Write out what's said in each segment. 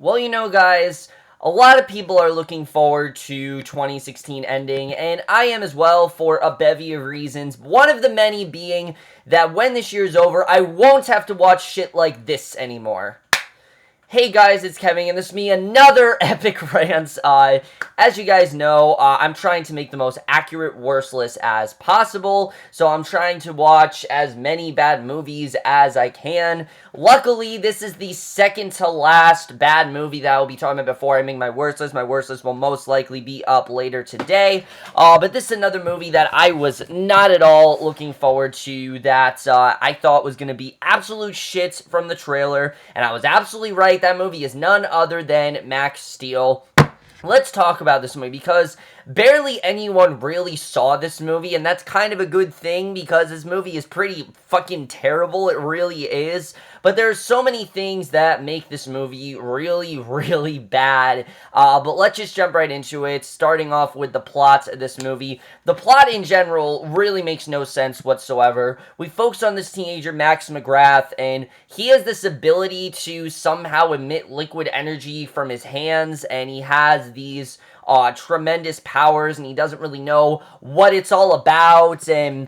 Well, guys, a lot of people are looking forward to 2016 ending, and I am as well for a bevy of reasons. One of the many being that when this year's over, I won't have to watch shit like this anymore. Hey guys, it's Kevin, and this is me, another epic rant. As you guys know, I'm trying to make the most accurate worst list as possible, so I'm trying to watch as many bad movies as I can. Luckily, this is the second to last bad movie that I will be talking about before I make my worst list. My worst list will most likely be up later today, but this is another movie that I was not at all looking forward to, that I thought was going to be absolute shit from the trailer, and I was absolutely right. That movie is none other than Max Steel. Let's talk about this movie because barely anyone really saw this movie, and that's kind of a good thing because this movie is pretty fucking terrible. It really is. But there's so many things that make this movie really, really bad. But let's just jump right into it, starting off with the plot of this movie. The plot in general really makes no sense whatsoever. We focus on this teenager, Max McGrath, and he has this ability to somehow emit liquid energy from his hands, and he has these tremendous powers, and he doesn't really know what it's all about, and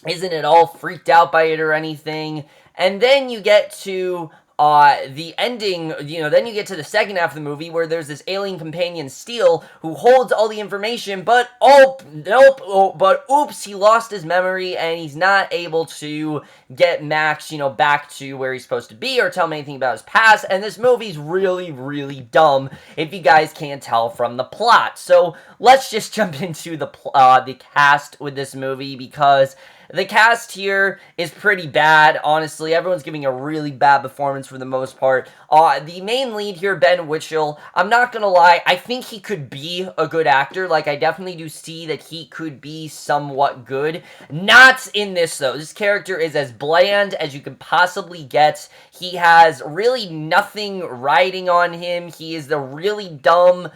isn't at all freaked out by it or anything. And then you get to the ending, then you get to the second half of the movie where there's this alien companion, Steel, who holds all the information, but oops, he lost his memory, and he's not able to get Max, back to where he's supposed to be or tell him anything about his past, and this movie's really, really dumb, if you guys can't tell from the plot. So, let's just jump into the cast with this movie, because the cast here is pretty bad, honestly. Everyone's giving a really bad performance for the most part. The main lead here, Ben Whishaw, I'm not gonna lie, I think he could be a good actor. Like, I definitely do see that he could be somewhat good. Not in this, though. This character is as bland as you can possibly get. He has really nothing riding on him. He is the really dumb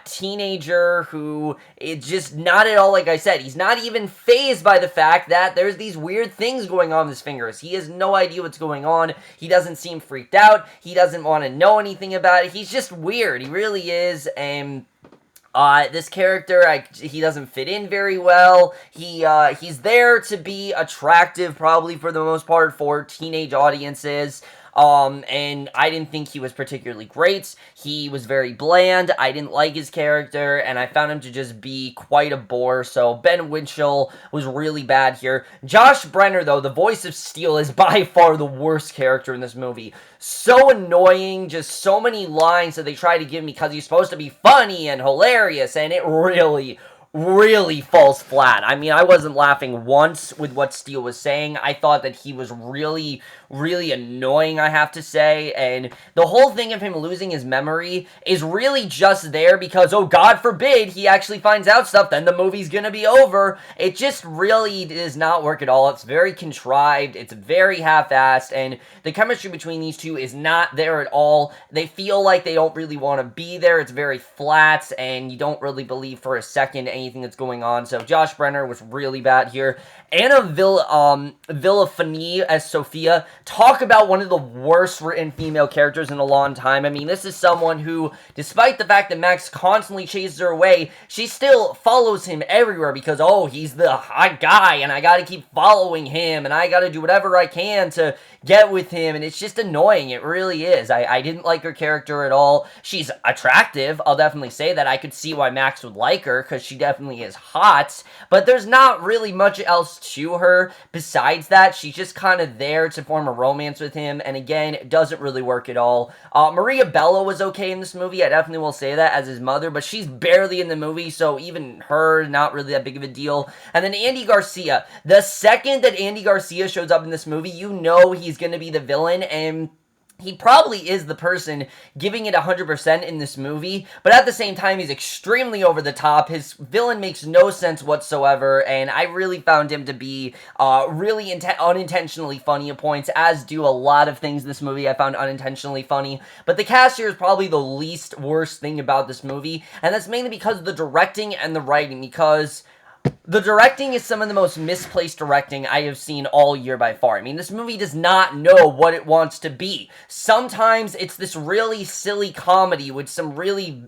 teenager who is just not at all, like I said, he's not even fazed by the fact that there's these weird things going on with his fingers. He has no idea what's going on. He doesn't seem freaked out. He doesn't want to know anything about it. He's just weird. He really is, and this character, he doesn't fit in very well. He's there to be attractive, probably for the most part, for teenage audiences. And I didn't think he was particularly great. He was very bland. I didn't like his character, and I found him to just be quite a bore. So Ben Whishaw was really bad here. Josh Brenner, though, the voice of Steel, is by far the worst character in this movie. So annoying, just so many lines that they try to give me because he's supposed to be funny and hilarious, and it really falls flat. I mean, I wasn't laughing once with what Steel was saying. I thought that he was really annoying, I have to say, and the whole thing of him losing his memory is really just there because, oh, God forbid, he actually finds out stuff, then the movie's gonna be over. It just really does not work at all. It's very contrived, it's very half-assed, and the chemistry between these two is not there at all. They feel like they don't really want to be there. It's very flat, and you don't really believe for a second anything that's going on. So Josh Brenner was really bad here. Anna Villafani as Sophia. Talk about one of the worst written female characters in a long time. I mean, this is someone who, despite the fact that Max constantly chases her away, she still follows him everywhere because, oh, he's the hot guy, and I gotta keep following him, and I gotta do whatever I can to get with him, and it's just annoying. It really is. I didn't like her character at all. She's attractive, I'll definitely say that. I could see why Max would like her, because she definitely is hot, but there's not really much else to her besides that. She's just kind of there to form a romance with him, and again, it doesn't really work at all. Maria Bello was okay in this movie, I definitely will say that, as his mother, but she's barely in the movie, so even her, not really that big of a deal. And then Andy Garcia. The second that Andy Garcia shows up in this movie, you know he's going to be the villain, and he probably is the person giving it 100% in this movie, but at the same time, he's extremely over the top. His villain makes no sense whatsoever, and I really found him to be really unintentionally funny at points, as do a lot of things in this movie I found unintentionally funny. But the cast here is probably the least worst thing about this movie, and that's mainly because of the directing and the writing, because The directing is some of the most misplaced directing I have seen all year by far. I mean, this movie does not know what it wants to be. Sometimes it's this really silly comedy with some really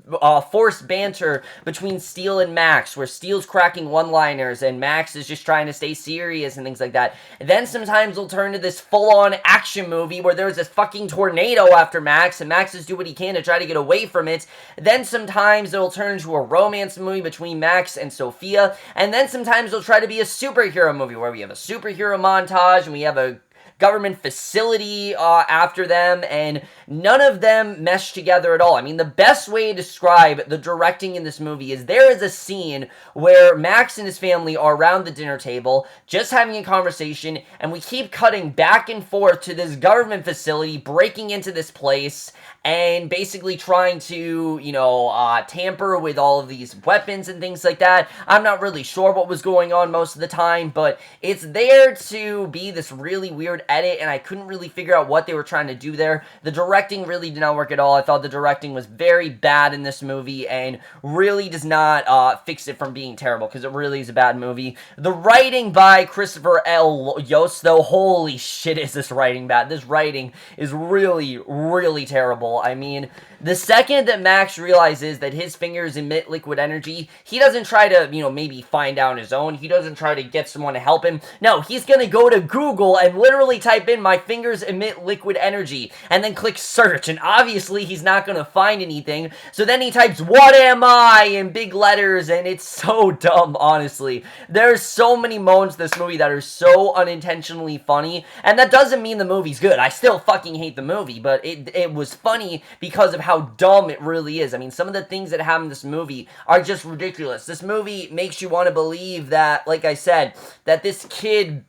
forced banter between Steele and Max, where Steele's cracking one-liners and Max is just trying to stay serious and things like that. And then sometimes it'll turn to this full-on action movie where there's this fucking tornado after Max, and Max is doing what he can to try to get away from it. Then sometimes it'll turn into a romance movie between Max and Sophia, and then sometimes it'll try to be a superhero movie where we have a superhero montage and we have a government facility after them, and none of them mesh together at all. I mean, the best way to describe the directing in this movie is there is a scene where Max and his family are around the dinner table, just having a conversation, and we keep cutting back and forth to this government facility, breaking into this place, and basically trying to, tamper with all of these weapons and things like that. I'm not really sure what was going on most of the time, but it's there to be this really weird edit, and I couldn't really figure out what they were trying to do there. The directing really did not work at all. I thought the directing was very bad in this movie, and really does not fix it from being terrible, because it really is a bad movie. The writing by Christopher L. Yost, though, holy shit is this writing bad. This writing is really, really terrible. I mean, the second that Max realizes that his fingers emit liquid energy, he doesn't try to, maybe find out on his own. He doesn't try to get someone to help him. No, he's gonna go to Google and literally type in, "my fingers emit liquid energy," and then click search, and obviously he's not gonna find anything, so then he types, "what am I?" in big letters, and it's so dumb, honestly. There's so many moments in this movie that are so unintentionally funny, and that doesn't mean the movie's good. I still fucking hate the movie, but it was funny because of how dumb it really is. I mean, some of the things that happen in this movie are just ridiculous. This movie makes you want to believe that, like I said, that this kid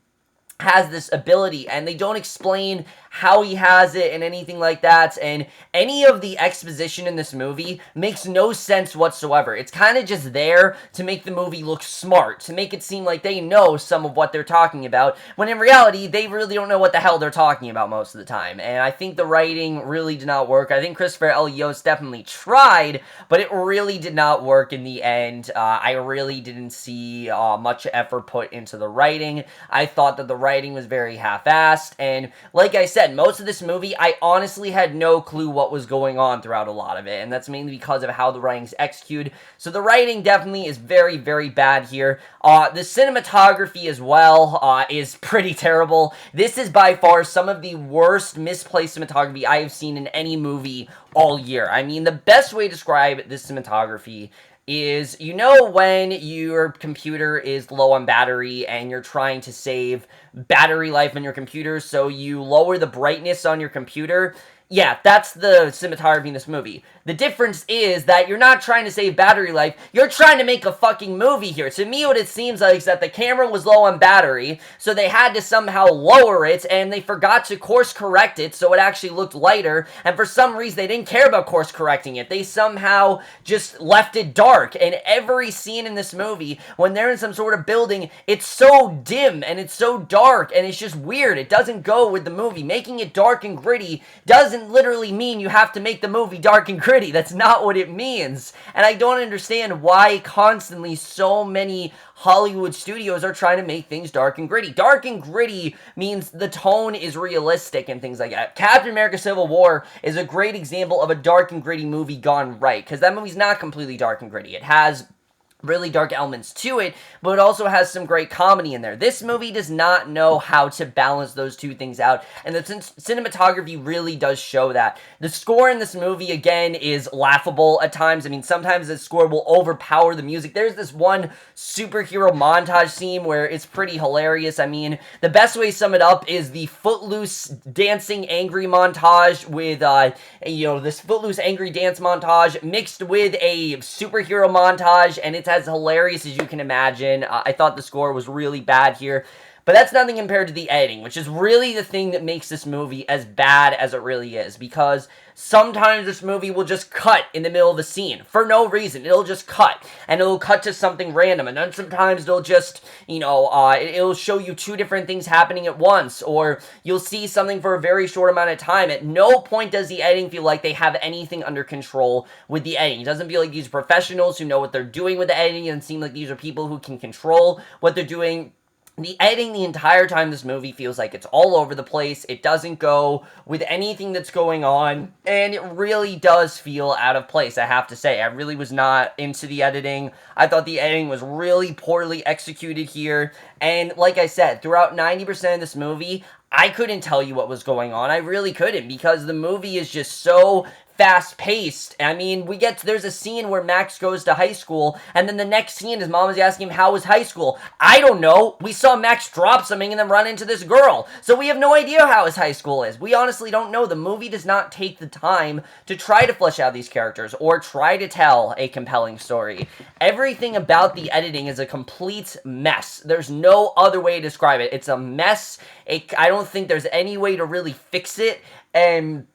has this ability, and they don't explain how he has it and anything like that, and any of the exposition in this movie makes no sense whatsoever. It's kind of just there to make the movie look smart, to make it seem like they know some of what they're talking about, when in reality, they really don't know what the hell they're talking about most of the time, and I think the writing really did not work. I think Christopher L. Yost definitely tried, but it really did not work in the end. I really didn't see much effort put into the writing. I thought that the writing was very half-assed, and like I said, most of this movie, I honestly had no clue what was going on throughout a lot of it, and that's mainly because of how the writing's executed. So the writing definitely is very, very bad here. The cinematography as well is pretty terrible. This is by far some of the worst misplaced cinematography I have seen in any movie all year. I mean, the best way to describe this cinematography is, when your computer is low on battery and you're trying to save battery life on your computer, so you lower the brightness on your computer? Yeah, that's the cinematography in this movie. The difference is that you're not trying to save battery life, you're trying to make a fucking movie here. To me, what it seems like is that the camera was low on battery, so they had to somehow lower it, and they forgot to course correct it so it actually looked lighter, and for some reason they didn't care about course correcting it. They somehow just left it dark, and every scene in this movie, when they're in some sort of building, it's so dim, and it's so dark, and it's just weird. It doesn't go with the movie. Making it dark and gritty doesn't literally mean you have to make the movie dark and gritty. That's not what it means. And I don't understand why constantly so many Hollywood studios are trying to make things dark and gritty. Dark and gritty means the tone is realistic and things like that. Captain America Civil War is a great example of a dark and gritty movie gone right, because that movie's not completely dark and gritty. It has really dark elements to it, but it also has some great comedy in there. This movie does not know how to balance those two things out, and the cinematography really does show that. The score in this movie, again, is laughable at times. I mean, sometimes the score will overpower the music. There's this one superhero montage scene where it's pretty hilarious. I mean, the best way to sum it up is the Footloose dancing angry montage with, this Footloose angry dance montage mixed with a superhero montage, and it's as hilarious as you can imagine. I thought the score was really bad here. But that's nothing compared to the editing, which is really the thing that makes this movie as bad as it really is, because sometimes this movie will just cut in the middle of a scene for no reason. It'll just cut, and it'll cut to something random, and then sometimes it'll just, it'll show you two different things happening at once, or you'll see something for a very short amount of time. At no point does the editing feel like they have anything under control with the editing. It doesn't feel like these are professionals who know what they're doing with the editing. It doesn't seem like these are people who can control what they're doing. The editing the entire time this movie feels like it's all over the place. It doesn't go with anything that's going on, and it really does feel out of place, I have to say. I really was not into the editing. I thought the editing was really poorly executed here, and like I said, throughout 90% of this movie, I couldn't tell you what was going on. I really couldn't, because the movie is just so fast-paced. I mean, there's a scene where Max goes to high school, and then the next scene, his mom is asking him, how was high school? I don't know. We saw Max drop something and then run into this girl. So we have no idea how his high school is. We honestly don't know. The movie does not take the time to try to flesh out these characters or try to tell a compelling story. Everything about the editing is a complete mess. There's no other way to describe it. It's a mess. I don't think there's any way to really fix it, and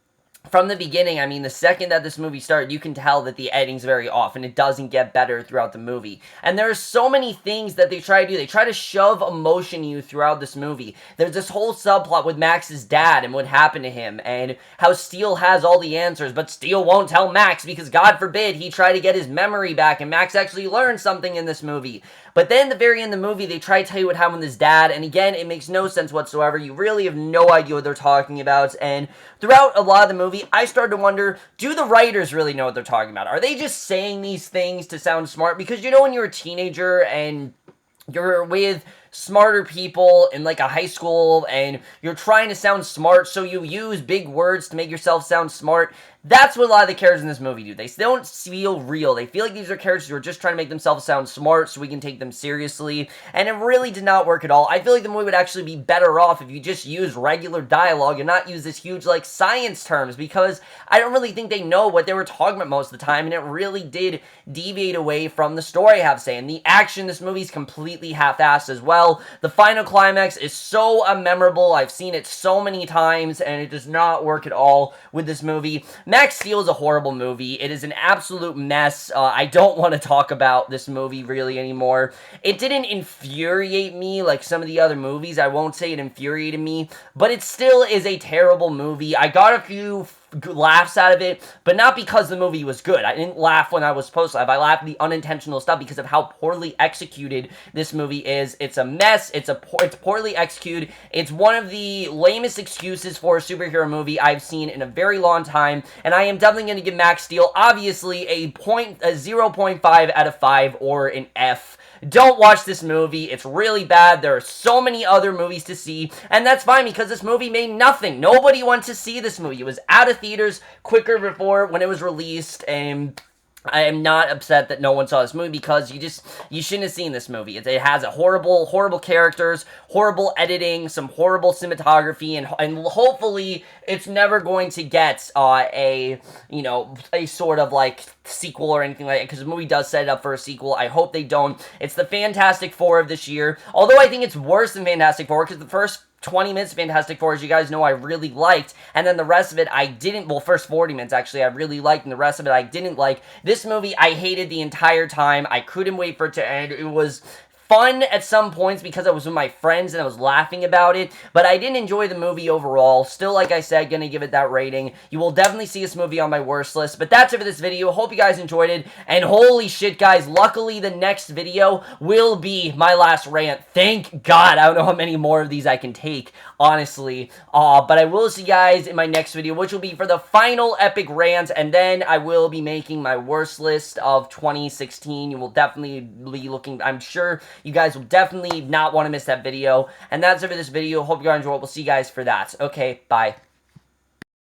from the beginning, I mean, the second that this movie started, you can tell that the editing's very off, and it doesn't get better throughout the movie. And there are so many things that they try to do. They try to shove emotion in you throughout this movie. There's this whole subplot with Max's dad and what happened to him, and how Steele has all the answers, but Steele won't tell Max because, God forbid, he tried to get his memory back, and Max actually learned something in this movie. But then at the very end of the movie, they try to tell you what happened with his dad, and again, it makes no sense whatsoever. You really have no idea what they're talking about, and throughout a lot of the movie, I started to wonder, do the writers really know what they're talking about? Are they just saying these things to sound smart? Because when you're a teenager and you're with smarter people in like a high school and you're trying to sound smart, so you use big words to make yourself sound smart. That's what a lot of the characters in this movie do. They don't feel real. They feel like these are characters who are just trying to make themselves sound smart so we can take them seriously, and it really did not work at all. I feel like the movie would actually be better off if you just use regular dialogue and not use this huge, like, science terms, because I don't really think they know what they were talking about most of the time, and it really did deviate away from the story, I have to say. And the action in this movie is completely half-assed as well. The final climax is so unmemorable. I've seen it so many times, and it does not work at all with this movie. Max Steel is a horrible movie. It is an absolute mess. I don't want to talk about this movie really anymore. It didn't infuriate me like some of the other movies. I won't say it infuriated me, but it still is a terrible movie. I got a few laughs out of it, but not because the movie was good. I didn't laugh when I was supposed to laugh. I laughed at the unintentional stuff because of how poorly executed this movie is. It's a mess. It's poorly executed. It's one of the lamest excuses for a superhero movie I've seen in a very long time, and I am definitely going to give Max Steel, obviously, a 0.5 out of 5 or an F. Don't watch this movie. It's really bad. There are so many other movies to see, and that's fine because this movie made nothing. Nobody went to see this movie. It was out of theaters quicker before when it was released, and I am not upset that no one saw this movie because you shouldn't have seen this movie. It has a horrible characters, horrible editing, some horrible cinematography, and hopefully it's never going to get a sort of like sequel or anything like that, because the movie does set it up for a sequel. I hope they don't. It's the Fantastic Four of this year, although I think it's worse than Fantastic Four because the first 20 minutes of Fantastic Four, as you guys know, I really liked, and then the rest of it I didn't. Well, first 40 minutes, actually, I really liked, and the rest of it I didn't like. This movie, I hated the entire time. I couldn't wait for it to end. It was fun at some points because I was with my friends and I was laughing about it, but I didn't enjoy the movie overall. Still, like I said, gonna give it that rating. You will definitely see this movie on my worst list, but that's it for this video. Hope you guys enjoyed it, and holy shit, guys, luckily the next video will be my last rant. Thank God. I don't know how many more of these I can take, honestly, but I will see you guys in my next video, which will be for the final epic rant, and then I will be making my worst list of 2016. You will definitely be looking, I'm sure you guys will definitely not want to miss that video. And that's it for this video. Hope you guys enjoyed. We'll see you guys for that. Okay, bye.